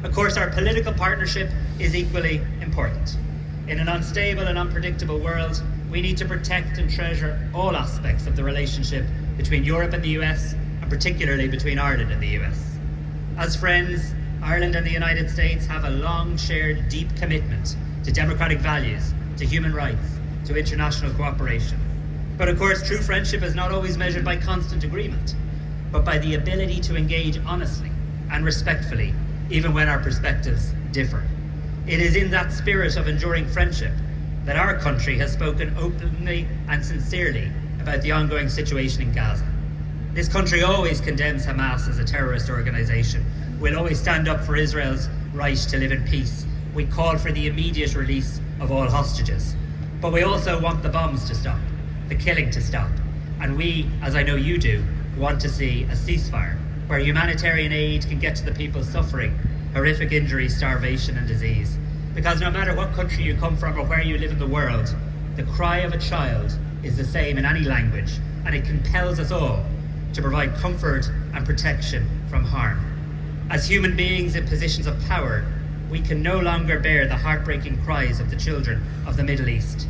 Of course, our political partnership is equally important. In an unstable and unpredictable world, we need to protect and treasure all aspects of the relationship between Europe and the US, and particularly between Ireland and the US. As friends, Ireland and the United States have a long shared deep commitment to democratic values, to human rights, to international cooperation. But of course, true friendship is not always measured by constant agreement, but by the ability to engage honestly and respectfully, even when our perspectives differ. It is in that spirit of enduring friendship that our country has spoken openly and sincerely about the ongoing situation in Gaza. This country always condemns Hamas as a terrorist organisation. We'll always stand up for Israel's right to live in peace. We call for the immediate release of all hostages. But we also want the bombs to stop, the killing to stop. And we, as I know you do, want to see a ceasefire where humanitarian aid can get to the people suffering horrific injuries, starvation and disease. Because no matter what country you come from or where you live in the world, the cry of a child is the same in any language, and it compels us all to provide comfort and protection from harm. As human beings in positions of power, we can no longer bear the heartbreaking cries of the children of the Middle East.